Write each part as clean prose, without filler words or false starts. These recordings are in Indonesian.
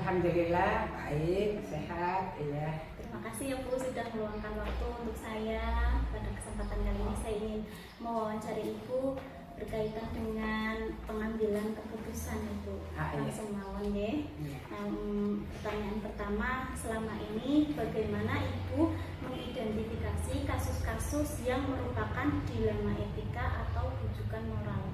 Alhamdulillah baik, sehat, iya. Terima kasih ya Bu sudah meluangkan waktu untuk saya. Pada kesempatan kali ini saya ingin mewawancari Ibu berkaitan dengan pengambilan keputusan Ibu. Langsung mawon ya. Pertanyaan pertama, selama ini bagaimana Ibu mengidentifikasi kasus-kasus yang merupakan dilema etika atau rujukan moral?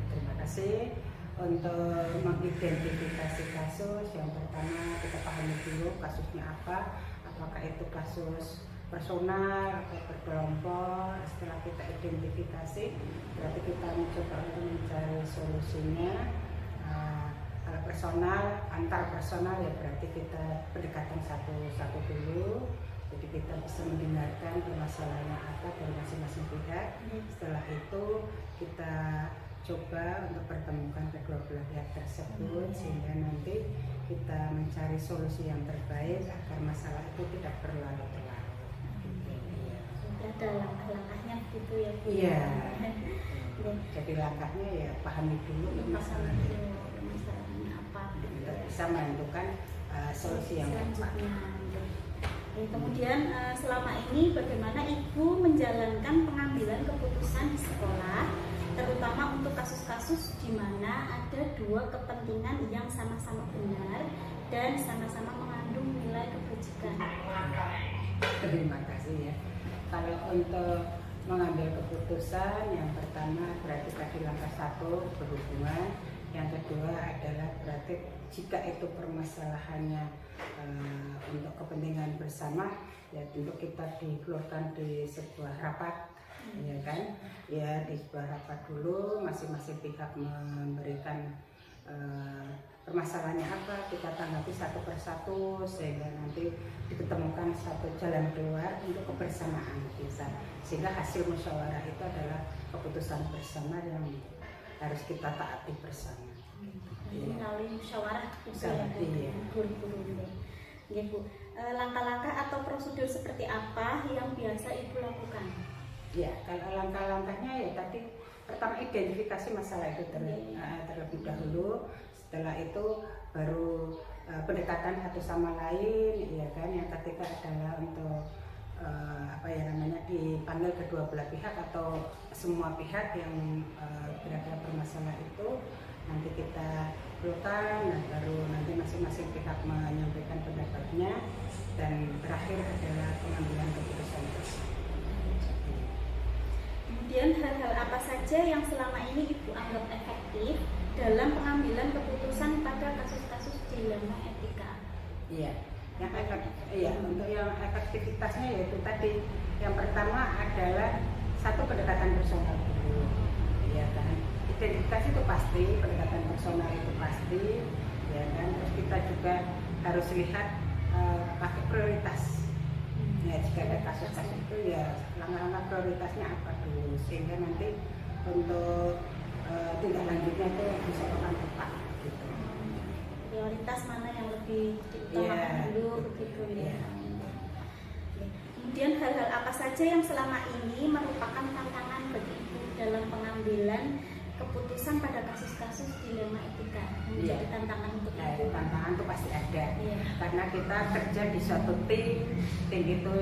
Terima kasih. Untuk mengidentifikasi kasus, yang pertama kita pahami dulu kasusnya apa, apakah itu kasus personal atau berkelompok. Setelah kita identifikasi, berarti kita mencoba untuk mencari solusinya. Kalau personal, antar personal ya berarti kita pendekatan satu-satu dulu. Jadi kita bisa mendengarkan permasalahannya apa dari masing-masing pihak. Setelah itu kita coba untuk pertemukan kedua belah pihak tersebut sehingga nanti kita mencari solusi yang terbaik agar masalah itu tidak berlarut-larut. Ada langkah-langkahnya gitu ya Bu? Iya. Jadi langkahnya ya pahami dulu masalahnya apa untuk bisa menentukan solusi yang tepat. Kemudian selama ini bagaimana Ibu menjalankan pengambilan keputusan di sekolah, terutama untuk kasus-kasus di mana ada dua kepentingan yang sama-sama benar dan sama-sama mengandung nilai kebajikan? Terima kasih ya. Kalau untuk mengambil keputusan, yang pertama berarti tadi langkah satu berhubungan, yang kedua adalah berarti jika itu permasalahannya untuk kepentingan bersama, ya tentu kita dikeluarkan di sebuah rapat, ya kan? Ya di sebuah rapat dulu, masing-masing pihak memberikan permasalahannya apa, kita tanggapi satu persatu sehingga nanti ditemukan satu jalan keluar untuk kebersamaan kita, sehingga hasil musyawarah itu adalah keputusan bersama yang harus kita taati bersama. Melalui musyawarah guru-guru. Ya Bu, langkah-langkah atau prosedur seperti apa yang biasa Ibu lakukan? Ya, kalau langkah-langkahnya ya tadi pertama identifikasi masalah itu terlebih dahulu. Setelah itu baru pendekatan satu sama lain, ya kan. Yang ketiga adalah untuk dipanggil kedua belah pihak atau semua pihak yang kira-kira bermasalah itu nanti kita perlukan, baru nanti masing-masing pihak menyampaikan pendapatnya dan terakhir adalah pengambilan keputusan bersama. Kemudian hal-hal apa saja yang selama ini Ibu anggap efektif dalam pengambilan keputusan pada kasus-kasus dilema etika? Untuk yang efektivitasnya yaitu tadi yang pertama adalah satu pendekatan personal dulu, ya kan. Identifikasi itu pasti, pendekatan personal itu pasti, ya kan. Terus kita juga harus lihat pakai prioritas. Ya, jika ada kasus-kasus itu ya langkah-langkah prioritasnya apa dulu sehingga nanti untuk tindak lanjutnya itu bisa tepat gitu. Prioritas mana yang lebih diutamakan dulu begitu ya. Kemudian hal-hal apa saja yang selama ini merupakan tantangan bagi Ibu dalam pengambilan keputusan pada kasus-kasus dilema etika? Menjadi tantangan untuk Ibu. Tantangan itu pasti ada, karena kita kerja di suatu tim itu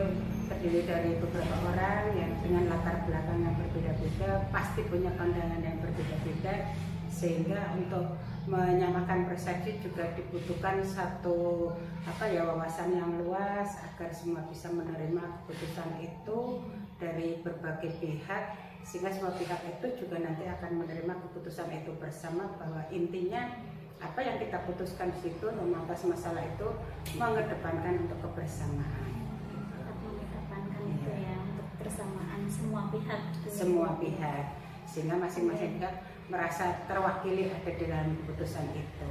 terdiri dari beberapa orang yang dengan latar belakang yang berbeda-beda, pasti punya pandangan yang berbeda-beda, sehingga untuk menyamakan persepsi juga dibutuhkan satu wawasan yang luas agar semua bisa menerima keputusan itu dari berbagai pihak, sehingga semua pihak itu juga nanti akan menerima keputusan itu bersama, bahwa intinya apa yang kita putuskan di situ memangkas masalah itu mengedepankan untuk kebersamaan. Mengedepankan itu ya, untuk kebersamaan semua pihak. Semua pihak, sehingga masing-masing pihak merasa terwakili ada di dalam keputusan itu.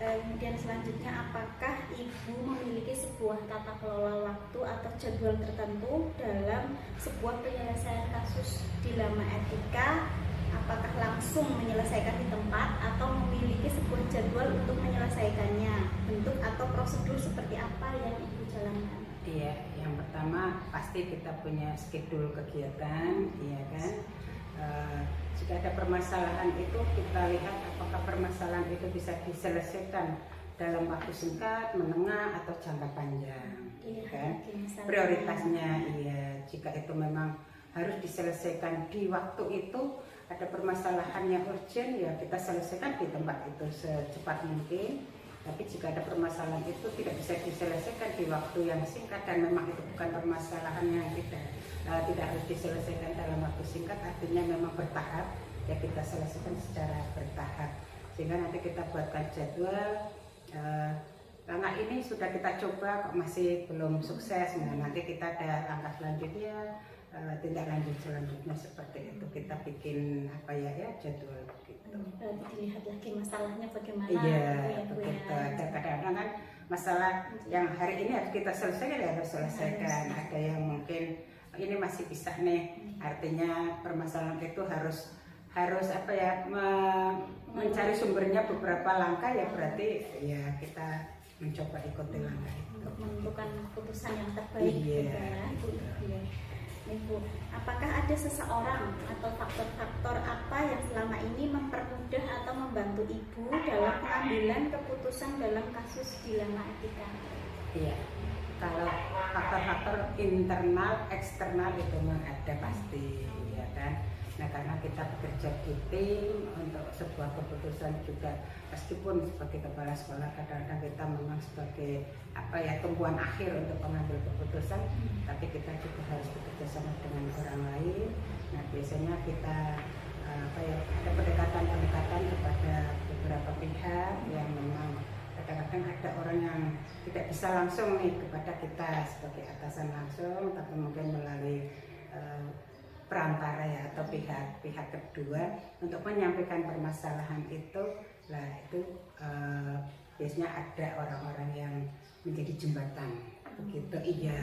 Kemudian selanjutnya, apakah Ibu memiliki sebuah tata kelola waktu atau jadwal tertentu dalam sebuah penyelesaian kasus dilema etika? Apakah langsung menyelesaikan di tempat atau memiliki sebuah jadwal untuk menyelesaikannya? Bentuk atau prosedur seperti apa yang Ibu jalankan? Iya, yang pertama pasti kita punya schedule kegiatan, iya kan. Jika jika ada permasalahan itu kita lihat apakah permasalahan itu bisa diselesaikan dalam waktu singkat, menengah, atau jangka panjang. Kan? Prioritasnya jika itu memang harus diselesaikan di waktu itu, ada permasalahan yang urgent ya kita selesaikan di tempat itu secepat mungkin. Tapi jika ada permasalahan itu tidak bisa diselesaikan di waktu yang singkat dan memang itu bukan permasalahan yang tidak harus diselesaikan dalam waktu singkat, artinya memang bertahap, ya kita selesaikan secara bertahap. Sehingga nanti kita buatkan jadwal, karena ini sudah kita coba kok masih belum sukses, nah nanti kita ada langkah selanjutnya, tindak lanjut selanjutnya seperti itu, kita bikin jadwal begitu. Berarti dilihat lagi masalahnya bagaimana. Iya, begitu. Ada kadang-kadang kan masalah yang hari ini harus kita selesaikan ya harus selesaikan. Ada yang mungkin ini masih bisa nih, artinya permasalahan itu harus mencari sumbernya beberapa langkah, ya berarti ya kita mencoba ikuti langkah itu untuk menentukan keputusan yang terbaik. Ibu, apakah ada seseorang atau faktor-faktor apa yang selama ini mempermudah atau membantu Ibu dalam pengambilan keputusan dalam kasus dilema etika? Iya, kalau faktor-faktor internal, eksternal itu memang ada pasti, ya kan. Nah karena kita bekerja di tim untuk sebuah keputusan juga, meskipun sebagai kepala sekolah kadang-kadang kita memang sebagai tumpuan akhir untuk mengambil keputusan, tapi kita juga harus bekerja sama dengan orang lain. Nah biasanya kita ada pendekatan-pendekatan kepada beberapa pihak yang memang kadang-kadang ada orang yang tidak bisa langsung nih kepada kita sebagai atasan langsung, tapi mungkin melalui perantara ya atau pihak kedua untuk menyampaikan permasalahan itu. Nah itu biasanya ada orang-orang yang menjadi jembatan begitu. Iya,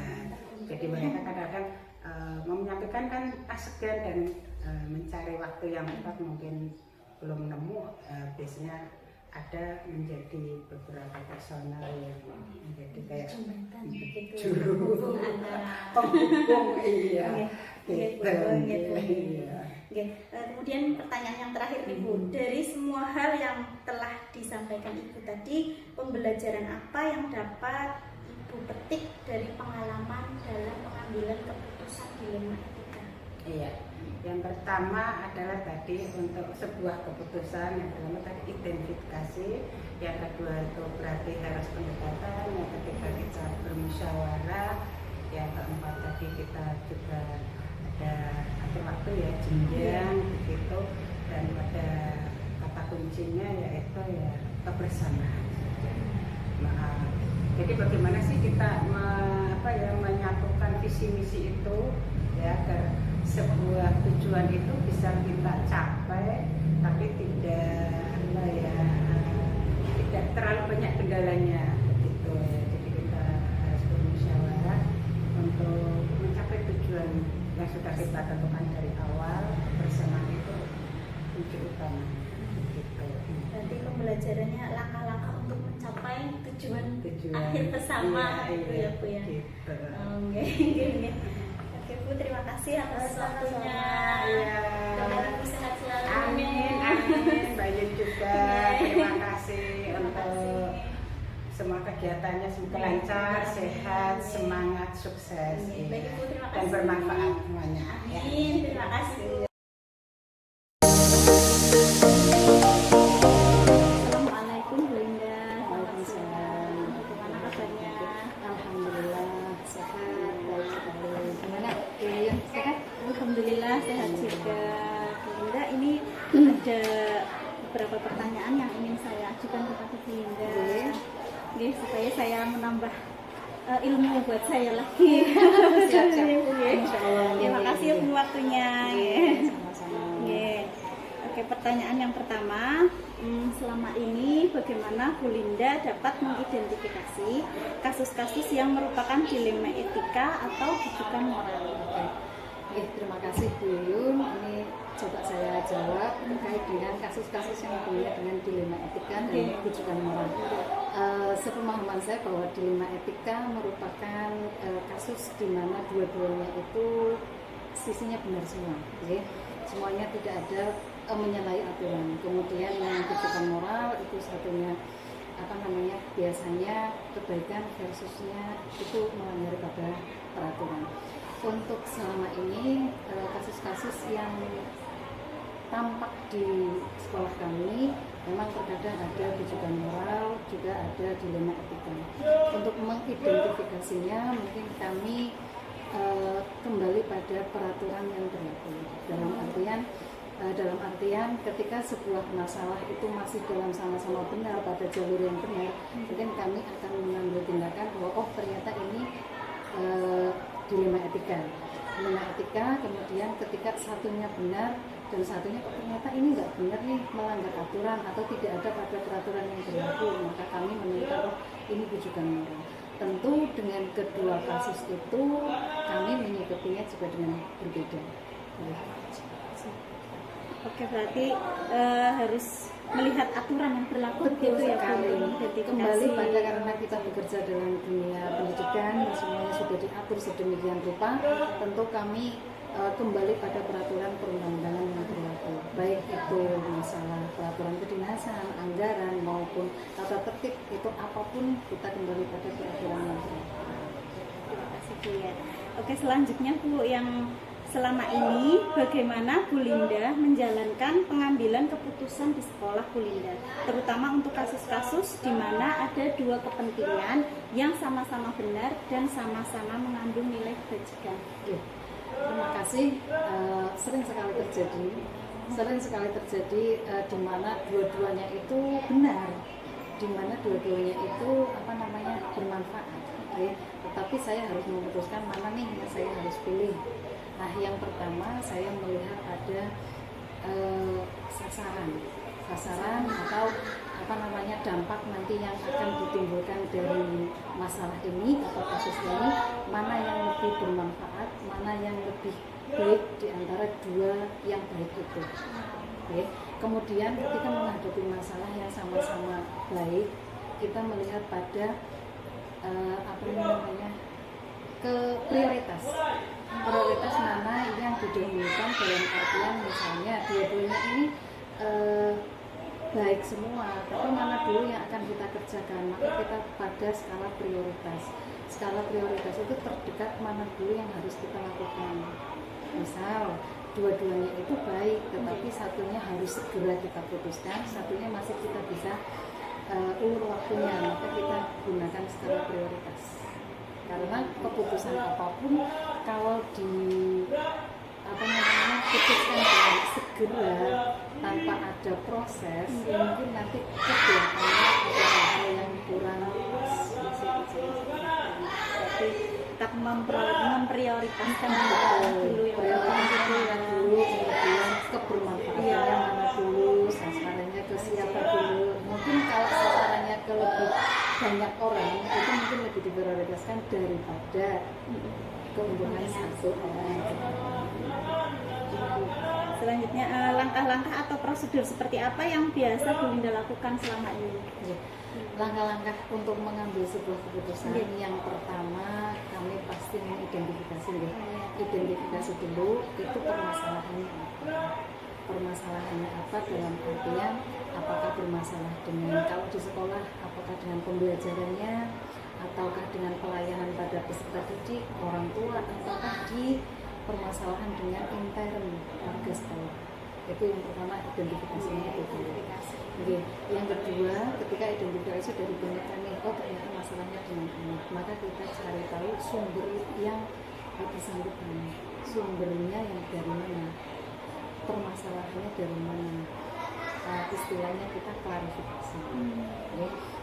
jadi mereka kadang-kadang menyampaikan kan segan dan mencari waktu yang tepat mungkin belum nemu, biasanya ada menjadi beberapa personal yang menjadi kayak juru penghubung. Iya. Kemudian pertanyaan yang terakhir Ibu, dari semua hal yang telah disampaikan Ibu tadi, pembelajaran apa yang dapat Ibu petik dari pengalaman dalam pengambilan keputusan dilema etika? Iya, yang pertama adalah tadi untuk sebuah keputusan, yang pertama tadi identifikasi, yang kedua itu berarti harus pendekatan, yang ketiga kita bermusyawarah, yang keempat tadi kita juga ada waktu ya jenjang begitu, dan pada kata kuncinya yaitu ya kebersamaan. Jadi bagaimana sih kita menyatukan visi misi itu ya agar sebuah tujuan itu bisa kita capai, tapi tidak terlalu banyak kendalanya begitu ya. Jadi kita harus bermusyawarah untuk mencapai tujuan yang sudah kita tentukan dari awal. Bersama itu kunci utama begitu. Berarti pembelajarannya langkah-langkah untuk mencapai tujuan akhir bersama gitu ya Bu ya. Oke Bu, terima kasih atas waktunya. Doakan Ibu sehat selalu. Amin. Baik juga. Terima kasih untuk semua kegiatannya, semoga lancar, sehat, semangat, sukses, Baik Ibu, terima kasih. dan bermanfaat semuanya. Amin. Terima kasih. Assalamualaikum Bu Linda. Waalaikumsalam. Bagaimana kabarnya? Alhamdulillah sehat, baik sekali. Gimana? Sehat? Alhamdulillah sehat juga. Bu Linda, ini ada beberapa pertanyaan yang ingin saya ajukan kepada Bu Linda. Supaya saya menambah ilmu buat saya lagi. Terima kasih untuk waktunya. Oke, pertanyaan yang pertama, selama ini bagaimana Bu Linda dapat mengidentifikasi kasus-kasus yang merupakan dilema etika atau rujukan moral? Oke, terima kasih Bu Yuyun. Ini coba saya jawab terkait dengan kasus-kasus yang hubungannya dengan dilema etika dan rujukan moral. Sepemahaman saya bahwa dilema etika merupakan kasus di mana dua-duanya itu sisinya benar semua. semuanya tidak ada menyalahi aturan. Kemudian yang kejukan moral itu satunya biasanya kebaikan versusnya itu melanggar pada peraturan. Untuk selama ini kasus-kasus yang tampak di sekolah kami memang terkadang ada kejukan moral, juga ada dilema etika. Untuk mengidentifikasinya mungkin kami kembali pada peraturan yang berlaku. Dalam artian ketika sebuah masalah itu masih dalam sama-sama benar pada jalur yang benar, mungkin kami akan mengambil tindakan bahwa ternyata ini dilema etika. Kemudian ketika satunya benar dan satunya ternyata ini nggak benar nih, melanggar aturan atau tidak ada pada peraturan yang berlaku, maka kami menentukan ini kejukan moral. Tentu dengan kedua kasus itu kami menyikapinya juga dengan berbeda. Oke, berarti harus melihat aturan yang berlaku. Betul sekali. Kembali pada karena kita bekerja dalam dunia pendidikan, semuanya sudah diatur sedemikian rupa. Tentu kami kembali pada peraturan perundang-undangan yang berlaku, baik itu masalah peraturan kedinasan, anggaran maupun tata tertib, itu apapun kita kembali pada peraturan yang berlaku. Terima kasih Bu ya. Oke, selanjutnya Bu, yang selama ini bagaimana Bu Linda menjalankan pengambilan keputusan di sekolah Bu Linda, terutama untuk kasus-kasus di mana ada dua kepentingan yang sama-sama benar dan sama-sama mengandung nilai kebajikan. Terima kasih. Sering sekali terjadi di mana dua-duanya itu benar, di mana dua-duanya itu bermanfaat. Tetapi saya harus memutuskan mana nih yang saya harus pilih. Nah, yang pertama saya melihat ada sasaran atau dampak nanti yang akan ditimbulkan dari masalah ini atau kasus ini, mana yang lebih bermanfaat, mana yang lebih baik di antara dua yang baik itu. Kemudian ketika menghadapi masalah yang sama-sama baik, kita melihat pada prioritas mana yang didahulukan, dalam artian misalnya dua-duanya ini baik semua, tapi mana dulu yang akan kita kerjakan, maka kita pada skala prioritas itu terdekat mana dulu yang harus kita lakukan. Misal dua-duanya itu baik, tetapi satunya harus segera kita putuskan, satunya masih kita bisa ulur waktunya, maka kita gunakan skala prioritas. Karena keputusan apapun kalau putuskan dengan segera tanpa ada proses, mungkin nanti kedepannya ada hal yang kurang pas. Tapi tetap memprioritaskan dulu kemudian kebermanfaatannya mana dulu, sasarannya ke siapa dulu. Mungkin kalau sasarannya ke lebih banyak orang itu mungkin lebih diprioritaskan daripada keuntungan satu orang. Selanjutnya langkah-langkah atau prosedur seperti apa yang biasa Bu Linda lakukan selama ini? Langkah-langkah untuk mengambil sebuah keputusan, yang pertama kami pasti mengidentifikasi identifikasi dulu itu permasalahannya apa dalam artian apakah bermasalah dengan, kalau di sekolah apakah dengan pembelajarannya ataukah dengan pelayanan pada peserta didik, orang tua, ataukah di permasalahan dengan intern warga sekolah. Itu yang pertama, identifikasinya itu. Yang kedua, ketika identifikasi dari banyaknya nih, ternyata masalahnya dengan ini, maka kita cari tahu sumber yang bersangkutan, sumbernya yang dari mana, permasalahannya dari mana. Istilahnya kita klarifikasi.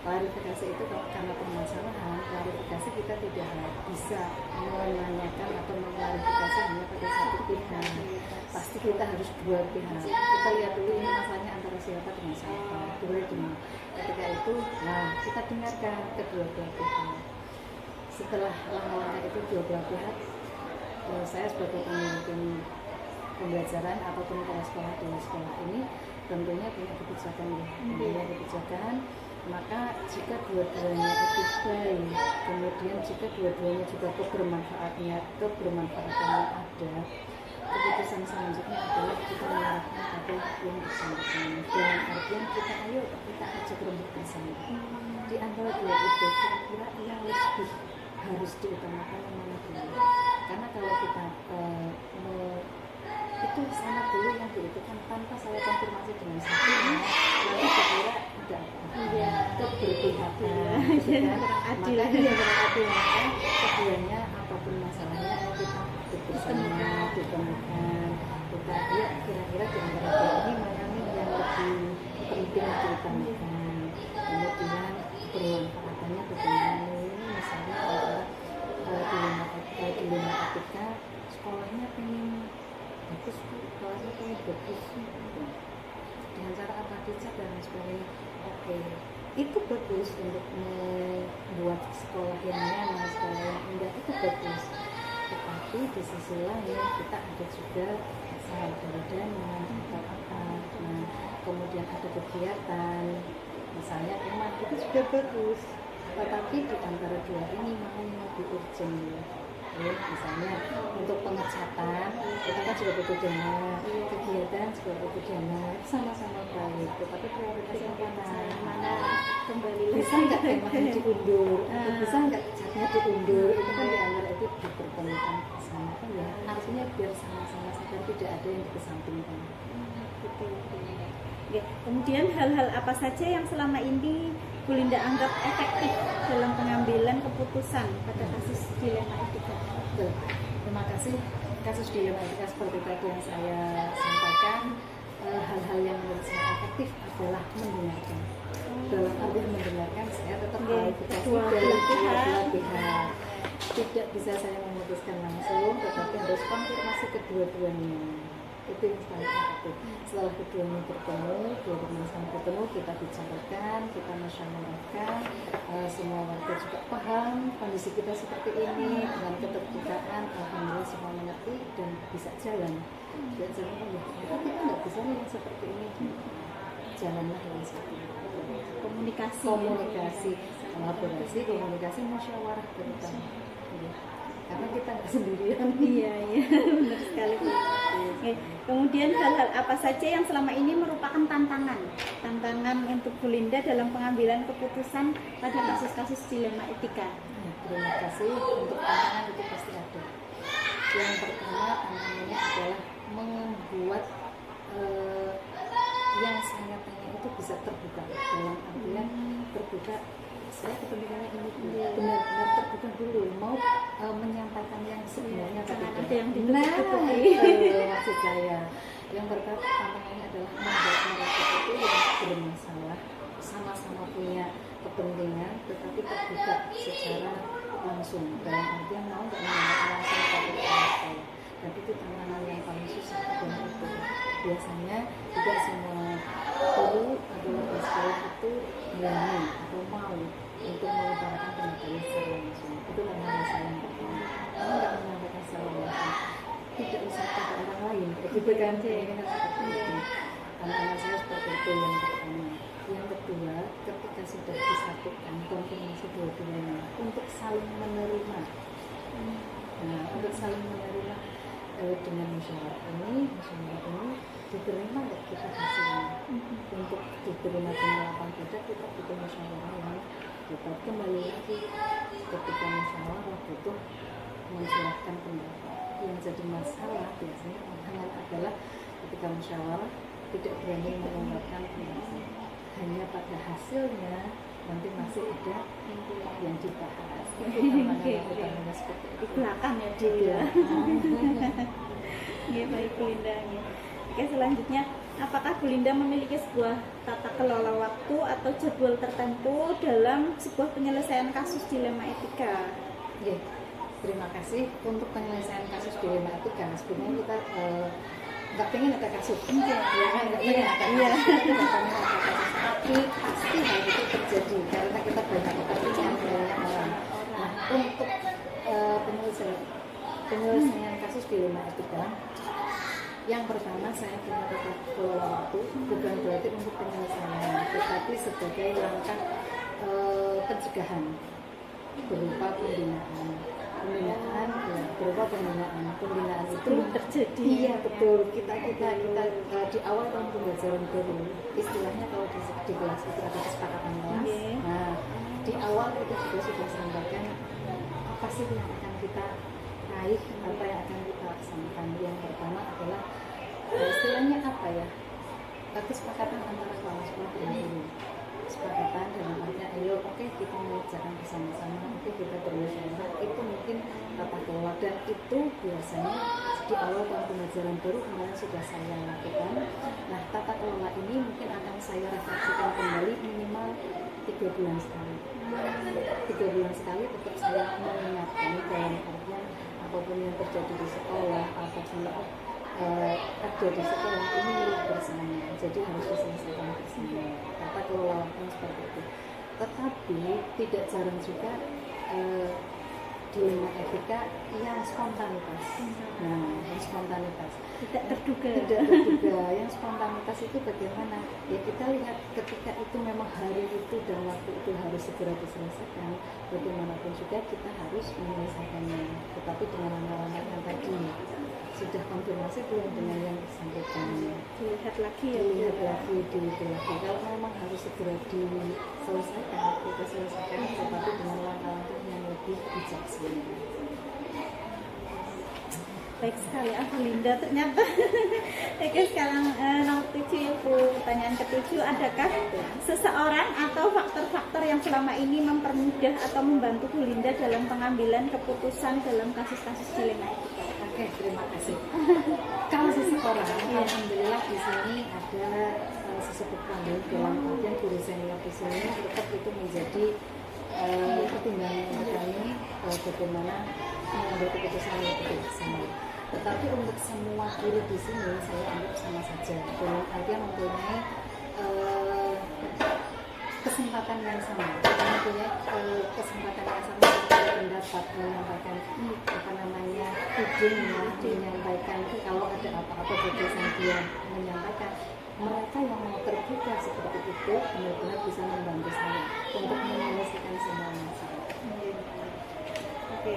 Klarifikasi itu karena permasalahan, klarifikasi kita tidak bisa menanyakan atau mengklarifikasi hanya pada satu pihak. Pasti kita harus dua pihak. Kita lihat dulu ini masalahnya antara siapa dengan siapa. Ketika itu, kita dengarkan kedua belah pihak. Setelah langkah-langkah itu dua belah pihak, saya sebagai pemimpin pembelajaran ataupun kepala sekolah di sekolah ini tentunya punya kebijakan, maka jika dua-duanya itu baik, kemudian jika dua-duanya juga kebermanfaatannya ada, keputusan keputusan selanjutnya adalah kita menyerahkan pada yang bersangkutan. Dengan artian kita ajak rembuk bersama. Di antara dua itu kira-kira yang lebih harus diutamakan yang mana dulu? Karena kalau kita itu sama dulu yang dibutuhkan tanpa saya konfirmasi dengan satu, lalu kira ada keberpihakan, maka keduanya apapun masalahnya kita bersama ditemukan, kita ya kira-kira di antara dua ini mana yang lebih penting diutamakan, kemudian bermanfaatannya bagaimana. Misalnya dilema etika, sekolahnya pengen bagus, kelasnya pengen bagus dengan cara apa saja dan sebagainya. Oke, itu bagus untuk membuat sekolah yang nyaman, sekolah yang indah, itu bagus. Tetapi di sisi lain kita ada juga masalah dari dana atau apa, nah, kemudian ada kegiatan, misalnya rumah itu juga bagus. Tetapi di antara dua ini mana yang lebih urgent ya? Misalnya untuk pengecatan kita kan juga butuh dana, kegiatan juga butuh dana, sama-sama baik. Tetapi prioritasnya mana kembali bisa nggak temanya diundur, bisa nggak catnya diundur, itu kan di antara itu dipertemukan bersama kan ya. Artinya biar sama-sama sadar tidak ada yang dikesampingkan. Ya, kemudian hal-hal apa saja yang selama ini Bu Linda anggap efektif dalam pengambilan keputusan pada kasus dilema etika? Terima kasih. Kasus dilema etika seperti tadi yang saya sampaikan, hal-hal yang menurut saya efektif adalah mendengarkan. Dalam arti mendengarkan, saya tetap klarifikasi dari kedua pihak. Tidak bisa saya memutuskan langsung, tetapi harus konfirmasi kedua-duanya. Itu yang paling efektif. Setelah keduanya bertemu, dua permasalahan bertemu, kita bicarakan, kita musyawarahkan, semua warga juga paham kondisi kita seperti ini, dengan keterbukaan, alhamdulillah semua mengerti dan bisa jalan. Dan jalan kita nggak bisa nih yang seperti ini, jalanlah yang seperti ini. Komunikasi, kolaborasi, komunikasi, musyawarah terutama. Karena kita nggak sendirian. Iya, benar sekali. Oke. Kemudian hal-hal apa saja yang selama ini merupakan tantangan untuk Bu Linda dalam pengambilan keputusan pada kasus-kasus dilema etika? Terima kasih. Untuk tantangan itu pasti ada. Yang pertama tantangannya adalah membuat yang saya tanya itu bisa terbuka, dalam artian terbuka. Saya kepentingannya ini benar-benar terbuka dulu, mau menyampaikan yang sebenarnya ada yang maksud saya. Yang pertama tantangannya adalah membuat mereka itu yang bermasalah sama-sama punya kepentingan, tetapi terbuka secara langsung, dalam artian mau nggak menyampaikan langsung pada saya. Dan itu tantangan yang paling susah adalah itu. Biasanya tidak semua guru atau warga sekolah itu berani atau mau untuk mengutarakan pendapatnya secara langsung. Itu tantangan saya yang pertama. Kalau nggak menyampaikan secara langsung, tidak usah pada orang lain. Begitu kan? Ini seperti itu. Tantangan saya seperti itu yang pertama. Yang kedua, ketika sudah disatukan konfirmasi dua-duanya untuk saling menerima. Nah, untuk saling menerima dengan musyawarah ini diterima nggak kita hasilnya? Untuk diterima dengan lapang dada kita butuh musyawarah yang dapat kembali lagi. Ketika musyawarah butuh mencurahkan pendapat. Yang jadi masalah biasanya tantangan adalah ketika musyawarah tidak berani mengungkapkan pendapat, hanya pada hasilnya nanti masih ada yang dibahas. Tantangan seperti itu. Di belakang ya dia. Ya baik Bu Linda. Ya. Oke, selanjutnya, apakah Bu Linda memiliki sebuah tata kelola waktu atau jadwal tertentu dalam sebuah penyelesaian kasus dilema etika? Ya, terima kasih. Untuk penyelesaian kasus dilema etika, sebenarnya kita nggak pengen ada kasus, nggak pengen ada kasus, tapi pasti hal itu terjadi karena kita banyak kepentingan banyak orang. Nah, untuk penyelesaian kasus dilema etika, yang pertama saya punya tata kelola waktu, bukan berarti untuk penyelesaian, tetapi sebagai langkah pencegahan berupa pembinaan. pembinaan, ya, berupa pembinaan itu belum terjadi. Iya betul, kita di awal tahun pembelajaran baru, istilahnya kalau di kelas itu ada kesepakatan kelas. Nah, di awal kita juga sudah sampaikan apa sih yang akan kita raih, apa yang akan kita laksanakan. Yang pertama adalah istilahnya apa ya, kesepakatan antara kepala sekolah dan guru. Kesepakatan dalam artinya ayo kita mengerjakan bersama-sama, kita bermusyawarah, itu mungkin tata kelola, dan itu biasanya di awal tahun pembelajaran baru kemarin sudah saya lakukan. Nah, tata kelola ini mungkin akan saya refleksikan kembali minimal 3 bulan sekali. 3 bulan sekali tetap saya mengingatkan dalam artian apapun yang terjadi di sekolah, apapun yang ada di sekolah ini milik bersama, jadi harus diselesaikan bersama. Tata kelola seperti itu. Tetapi tidak jarang juga dilema etika yang spontanitas. Nah, yang spontanitas tidak terduga. Yang spontanitas itu bagaimana? Ya kita lihat ketika itu memang hari itu dan waktu itu harus segera diselesaikan. Bagaimanapun juga kita harus menyelesaikannya. Tetapi dengan langkah-langkah yang tadi sudah konfirmasi belum dengan yang disampaikan, dilihat lagi. Kalau memang harus segera diselesaikan, kita selesaikan, tetapi dengan langkah-langkah yang lebih bijaksana. Baik sekali, Bu Linda, ternyata. Oke, sekarang nomor 7 Ibu, pertanyaan ke-7, adakah seseorang atau faktor-faktor yang selama ini mempermudah atau membantu Bu Linda dalam pengambilan keputusan dalam kasus-kasus dilema etika? Oke, terima kasih. Kalau seseorang, alhamdulillah di sini ada sesepuh kami dalam artian guru senior di sini, tetap itu menjadi pertimbangan kami bagaimana mengambil keputusan yang bijaksana. Tetapi untuk semua guru di sini saya anggap sama saja, dalam artian mempunyai kesempatan yang sama, mempunyai kesempatan yang sama untuk pendapat, menyampaikan idenya, menyampaikan kalau ada apa-apa gagasan dia menyampaikan. Mereka yang mau terbuka seperti itu benar-benar bisa membantu saya untuk menyelesaikan semua masalah. Oke,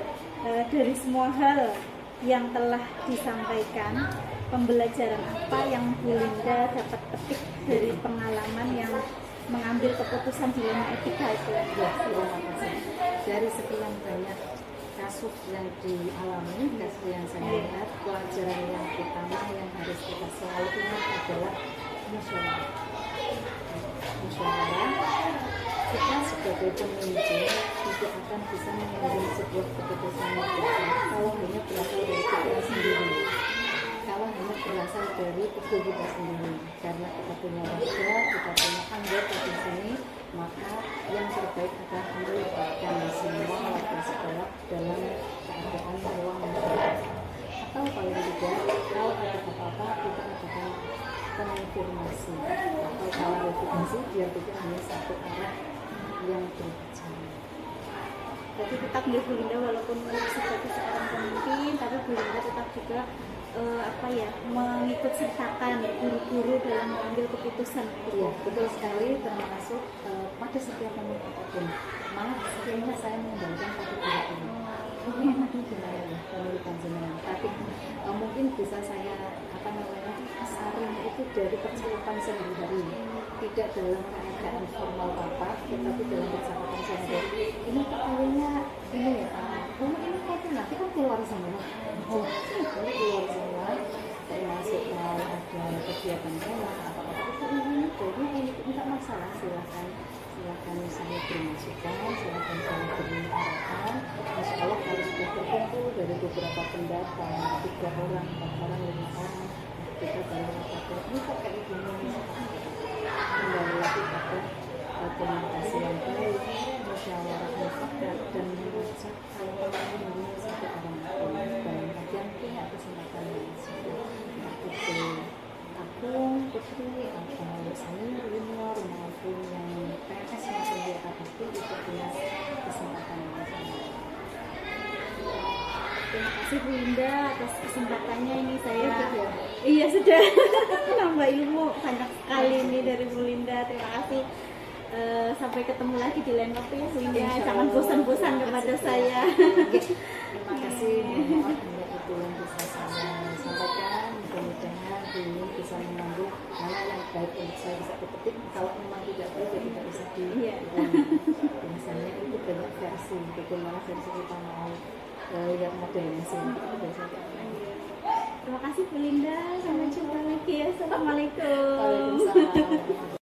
dari semua hal yang telah disampaikan, pembelajaran apa yang Bu Linda dapat petik dari pengalaman yang mengambil keputusan dilema etika itu? Ya, terima kasih. Dari sekian banyak kasus yang dialami, kasus yang saya lihat, pelajaran yang utama yang harus kita selalu ingat adalah musyawarah. Kita sebagai pemimpin tidak akan bisa mengambil sebuah keputusan yang tepat kalau hanya berasal dari kita sendiri, kalau hanya berasal dari ego kita sendiri. Karena kita punya warga, kita punya anggota di sini, maka yang terbaik adalah melibatkan semua warga sekolah dalam keadaan ruang masyarakat. Atau paling tidak, kalau ada apa-apa kita adakan konfirmasi atau klarifikasi biar tidak hanya satu arah yang berbicara. Jadi tetap Bu Linda walaupun sebagai seorang pemimpin, tapi Bu Linda tetap juga mengikut sertakan guru-guru dalam mengambil keputusan. Iya, betul sekali, termasuk pada setiap momen apapun. Malah sebenarnya saya mengembalikan pada guru-guru. Mungkin nanti gimana ya, menurutkan jenengan. Tapi mungkin bisa saya saring itu dari percakapan sehari-hari, tidak dalam keadaan formal rapat, tetapi dalam percakapan sehari-hari. Ini kalinya ini ya, ini kok nanti kan keluar semua. Ini keluar semua, termasuk mau ada kegiatan sekolah apa-apa itu ini tidak masalah, silahkan saya bermasukan, silahkan saya beri arahan. Insya Allah kalau sudah terkumpul dari beberapa pendapat, 3 orang, 4 orang, 5 orang, kita dalam rapat ini kok kayak gini, kembali lagi pada komunikasi yang baik, musyawarah mufakat, dan mengajak kalau ini satu orang dalam bagian punya kesempatan yang sudah itu Agung, Putri, atau senior, junior, maupun yang PNS maupun di atas itu punya kesempatan yang sama. Terima kasih Bu Linda atas kesempatannya ini saya. Iya sudah nambah ilmu banyak sekali ini dari Bu Linda. Terima kasih. sampai ketemu lagi di lain waktu ya, sehingga jangan bosan-bosan kepada saya. Terima kasih. Mohon itu yang bisa saya sampaikan. Mudah-mudahan ini bisa mengambil mana yang baik untuk saya bisa dipetik. Kalau memang tidak baik ya tidak bisa biasanya itu banyak versi. Bagaimana versi kita mau yang modelnya sendiri biasanya. Terima kasih Bu Linda. Sampai jumpa lagi ya. Assalamualaikum. Waalaikumsalam.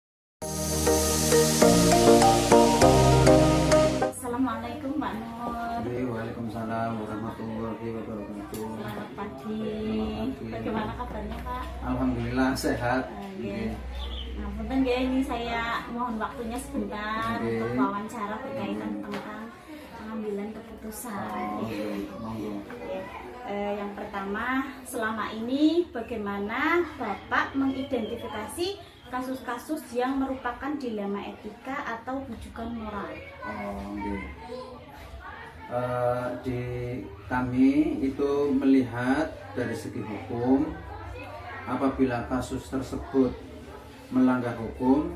Assalamualaikum Mbak Nur. Waalaikumsalam warahmatullahi wabarakatuh. Selamat pagi. Bagaimana kabarnya Pak? Alhamdulillah sehat. Nah, punten ya, ini saya mohon waktunya sebentar untuk wawancara berkaitan tentang pengambilan keputusan. Monggo. Yang pertama, selama ini bagaimana Bapak mengidentifikasi kasus-kasus yang merupakan dilema etika atau rujukan moral? Di kami itu melihat dari segi hukum, apabila kasus tersebut melanggar hukum,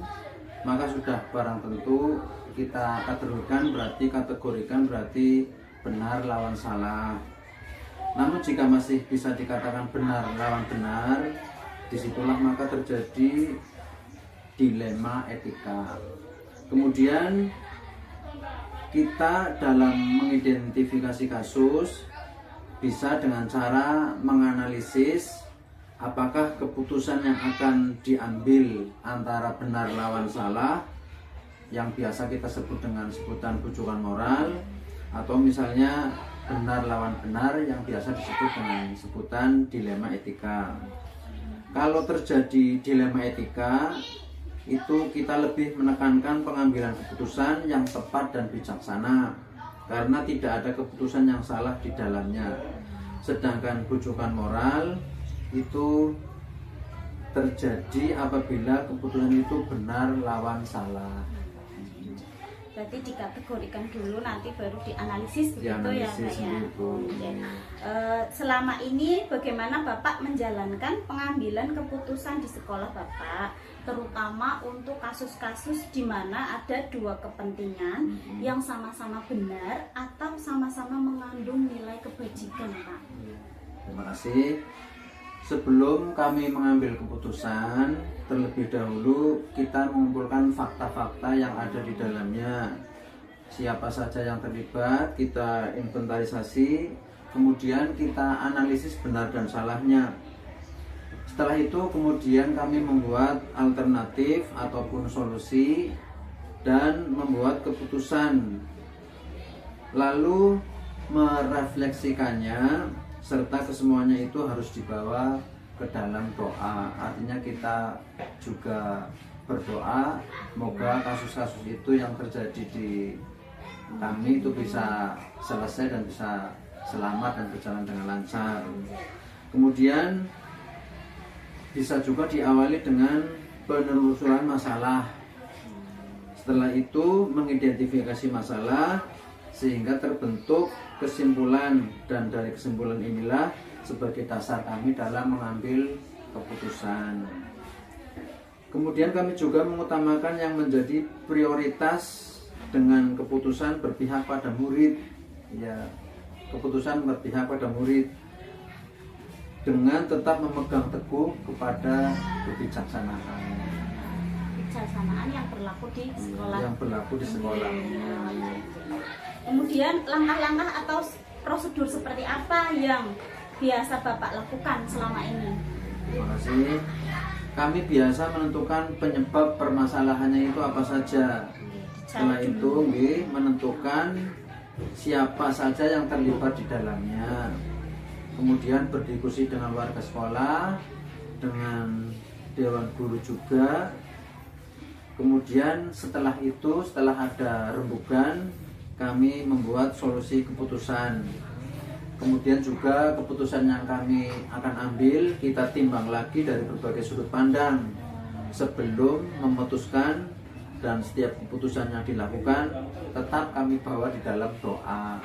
maka sudah barang tentu kita kategorikan berarti benar lawan salah. Namun jika masih bisa dikatakan benar lawan benar, disitulah maka terjadi dilema etika. Kemudian kita dalam mengidentifikasi kasus bisa dengan cara menganalisis apakah keputusan yang akan diambil antara benar lawan salah, yang biasa kita sebut dengan sebutan rujukan moral, atau misalnya benar lawan benar yang biasa disebut dengan sebutan dilema etika. Kalau terjadi dilema etika, itu kita lebih menekankan pengambilan keputusan yang tepat dan bijaksana, karena tidak ada keputusan yang salah di dalamnya. Sedangkan rujukan moral itu terjadi apabila keputusan itu benar lawan salah. Berarti dikategorikan dulu, nanti baru dianalisis begitu ya Pak ya. Selama ini bagaimana Bapak menjalankan pengambilan keputusan di sekolah Bapak, terutama untuk kasus-kasus di mana ada dua kepentingan yang sama-sama benar atau sama-sama mengandung nilai kebajikan, Pak? Terima kasih. Sebelum kami mengambil keputusan, terlebih dahulu kita mengumpulkan fakta-fakta yang ada di dalamnya. Siapa saja yang terlibat, kita inventarisasi, kemudian kita analisis benar dan salahnya. Setelah itu kemudian kami membuat alternatif ataupun solusi dan membuat keputusan. Lalu merefleksikannya, serta kesemuanya itu harus dibawa ke dalam doa. Artinya kita juga berdoa, semoga kasus-kasus itu yang terjadi di kami itu bisa selesai dan bisa selamat dan berjalan dengan lancar. Kemudian bisa juga diawali dengan penelusuran masalah. Setelah itu mengidentifikasi masalah sehingga terbentuk kesimpulan, dan dari kesimpulan inilah sebagai dasar kami dalam mengambil keputusan. Kemudian kami juga mengutamakan yang menjadi prioritas dengan keputusan berpihak pada murid. Ya, keputusan berpihak pada murid dengan tetap memegang teguh kepada kebijaksanaan. Kebijaksanaan yang berlaku di sekolah. Yang berlaku di sekolah. Kemudian langkah-langkah atau prosedur seperti apa yang biasa Bapak lakukan selama ini? Terima kasih. Kami biasa menentukan penyebab permasalahannya itu apa saja. Setelah itu menentukan siapa saja yang terlibat di dalamnya. Kemudian berdiskusi dengan warga sekolah, dengan dewan guru juga. Kemudian setelah itu, setelah ada rembugan, kami membuat solusi keputusan. Kemudian juga keputusan yang kami akan ambil kita timbang lagi dari berbagai sudut pandang sebelum memutuskan, dan setiap keputusan yang dilakukan tetap kami bawa di dalam doa.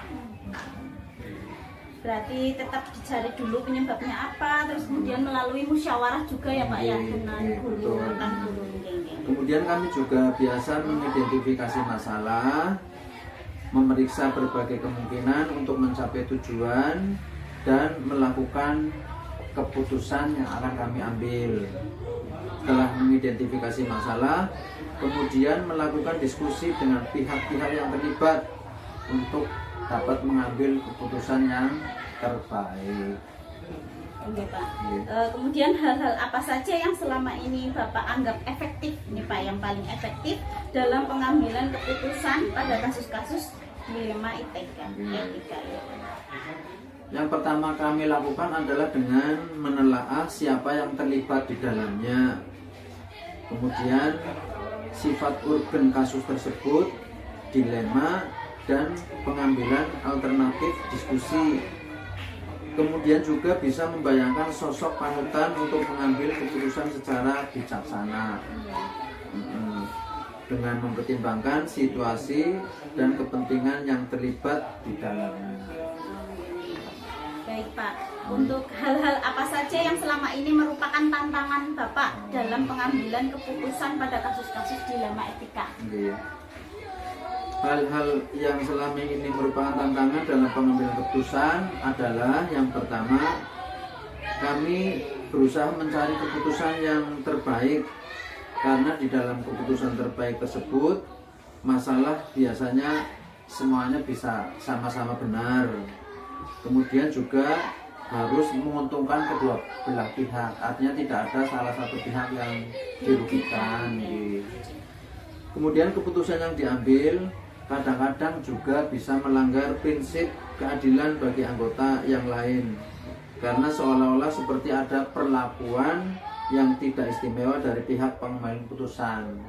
Berarti tetap dicari dulu penyebabnya apa, terus kemudian melalui musyawarah juga ya Pak ya dengan guru, tentang guru. Kemudian kami juga biasa mengidentifikasi masalah, memeriksa berbagai kemungkinan untuk mencapai tujuan, dan melakukan keputusan yang akan kami ambil. Setelah mengidentifikasi masalah, kemudian melakukan diskusi dengan pihak-pihak yang terlibat untuk dapat mengambil keputusan yang terbaik. Oke Pak. Kemudian hal-hal apa saja yang selama ini Bapak anggap efektif, ini Pak, yang paling efektif dalam pengambilan keputusan pada kasus-kasus dilema etika? Yang pertama kami lakukan adalah dengan menelaah siapa yang terlibat di dalamnya. Kemudian sifat urgen kasus tersebut, dilema, dan pengambilan alternatif diskusi. Kemudian juga bisa membayangkan sosok panutan untuk mengambil keputusan secara bijaksana dengan mempertimbangkan situasi dan kepentingan yang terlibat di dalamnya. Baik Pak, untuk hal-hal apa saja yang selama ini merupakan tantangan Bapak dalam pengambilan keputusan pada kasus-kasus dilema etika? Hal-hal yang selama ini merupakan tantangan dalam pengambilan keputusan adalah yang pertama, kami berusaha mencari keputusan yang terbaik, karena di dalam keputusan terbaik tersebut masalah biasanya semuanya bisa sama-sama benar. Kemudian juga harus menguntungkan kedua belah pihak, artinya tidak ada salah satu pihak yang dirugikan. Kemudian keputusan yang diambil kadang-kadang juga bisa melanggar prinsip keadilan bagi anggota yang lain, karena seolah-olah seperti ada perlakuan yang tidak istimewa dari pihak pengambil keputusan.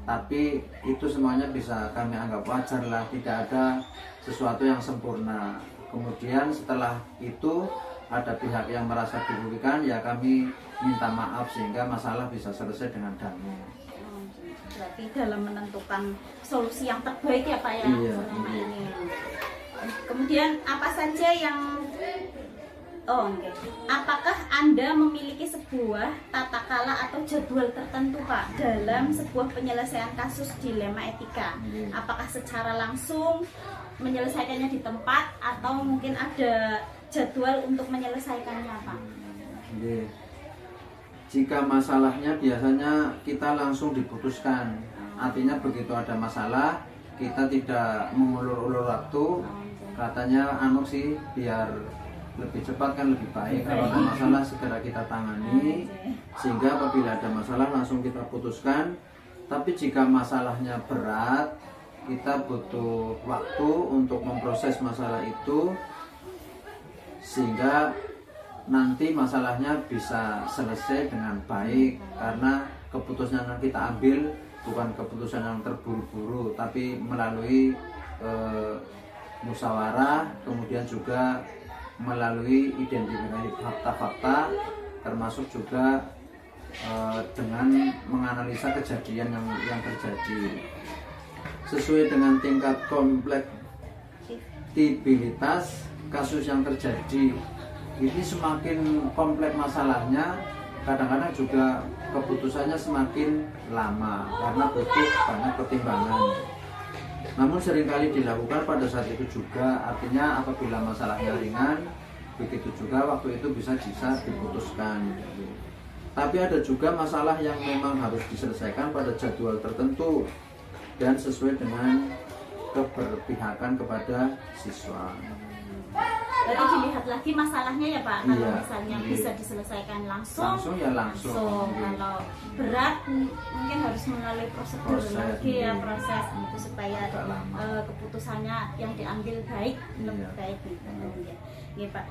Tapi itu semuanya bisa kami anggap wajar lah, tidak ada sesuatu yang sempurna. Kemudian setelah itu ada pihak yang merasa dirugikan, ya kami minta maaf sehingga masalah bisa selesai dengan damai. Berarti dalam menentukan solusi yang terbaik ya Pak ya, selama ini. Kemudian apa saja yang apakah Anda memiliki sebuah tata kala atau jadwal tertentu Pak dalam sebuah penyelesaian kasus dilema etika? Apakah secara langsung menyelesaikannya di tempat atau mungkin ada jadwal untuk menyelesaikannya Pak? Jika masalahnya biasanya kita langsung diputuskan, artinya begitu ada masalah kita tidak mengulur-ulur waktu, katanya sih biar lebih cepat kan lebih baik. Kalau ada masalah segera kita tangani, sehingga apabila ada masalah langsung kita putuskan. Tapi jika masalahnya berat, kita butuh waktu untuk memproses masalah itu sehingga nanti masalahnya bisa selesai dengan baik, karena keputusan yang kita ambil bukan keputusan yang terburu-buru, tapi melalui musyawarah, kemudian juga melalui identifikasi fakta-fakta, termasuk juga dengan menganalisa kejadian yang terjadi sesuai dengan tingkat kompleksibilitas kasus yang terjadi. Ini semakin kompleks masalahnya, kadang-kadang juga keputusannya semakin lama karena butuh banyak pertimbangan. Namun seringkali dilakukan pada saat itu juga, artinya apabila masalahnya ringan, begitu juga waktu itu bisa diputuskan. Tapi ada juga masalah yang memang harus diselesaikan pada jadwal tertentu dan sesuai dengan keberpihakan kepada siswa. Berarti dilihat lagi masalahnya ya Pak. Kalau misalnya bisa diselesaikan langsung ya langsung. Kalau berat mungkin harus melalui prosedur lagi ya, proses itu supaya keputusannya yang diambil baik, lebih baik gitu. Ya Pak.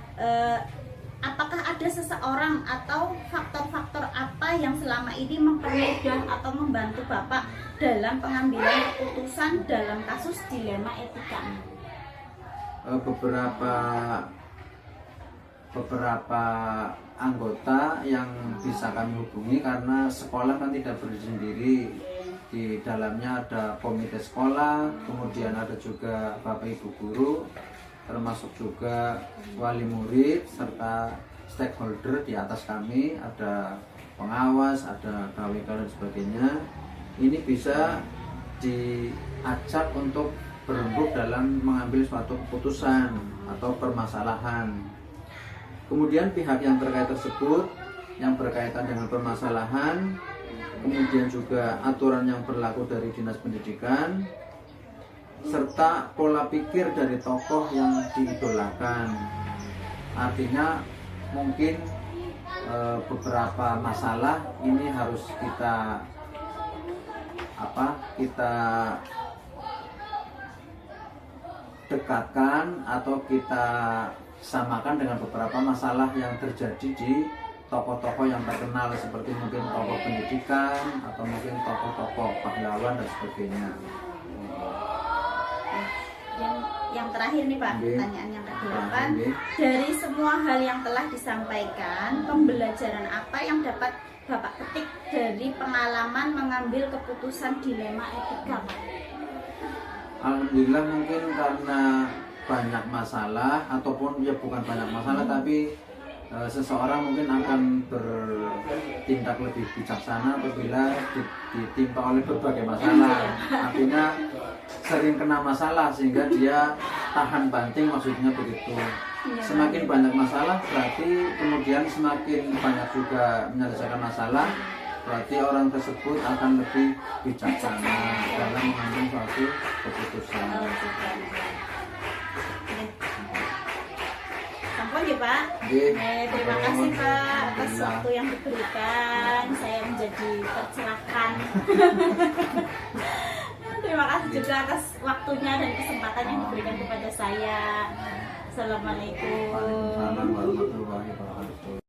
Apakah ada seseorang atau faktor-faktor apa yang selama ini mempermudah atau membantu Bapak dalam pengambilan keputusan dalam kasus dilema etika? Beberapa anggota yang bisa kami hubungi, karena sekolah kan tidak berdiri sendiri. Di dalamnya ada komite sekolah, kemudian ada juga Bapak Ibu guru, termasuk juga wali murid serta stakeholder di atas kami, ada pengawas, ada KWK dan sebagainya. ini bisa diajak untuk berembuk dalam mengambil suatu keputusan atau permasalahan. Kemudian pihak yang terkait tersebut yang berkaitan dengan permasalahan, kemudian juga aturan yang berlaku dari Dinas Pendidikan, serta pola pikir dari tokoh yang diidolakan. Artinya mungkin beberapa masalah ini harus kita dekatkan atau kita samakan dengan beberapa masalah yang terjadi di tokoh-tokoh yang terkenal, seperti mungkin tokoh pendidikan atau mungkin tokoh-tokoh pahlawan dan sebagainya. Yang terakhir nih Pak, pertanyaan yang ke-8, dari semua hal yang telah disampaikan, pembelajaran apa yang dapat Bapak petik dari pengalaman mengambil keputusan dilema etika, Pak? Alhamdulillah, mungkin karena banyak masalah, ataupun ya bukan banyak masalah, tapi seseorang mungkin akan bertindak lebih bijaksana apabila ditimpa oleh berbagai masalah. Artinya sering kena masalah sehingga dia tahan banting, maksudnya begitu. Semakin banyak masalah berarti kemudian semakin banyak juga menyelesaikan masalah, berarti orang tersebut akan lebih bijaksana dalam mengambil suatu keputusan. Sampun ya Pak. Terima kasih Pak atas waktu yang diberikan. Saya menjadi tercerahkan. Terima kasih juga atas waktunya dan kesempatan yang diberikan kepada saya. Assalamualaikum. Waalaikumsalam warahmatullahi wabarakatuh.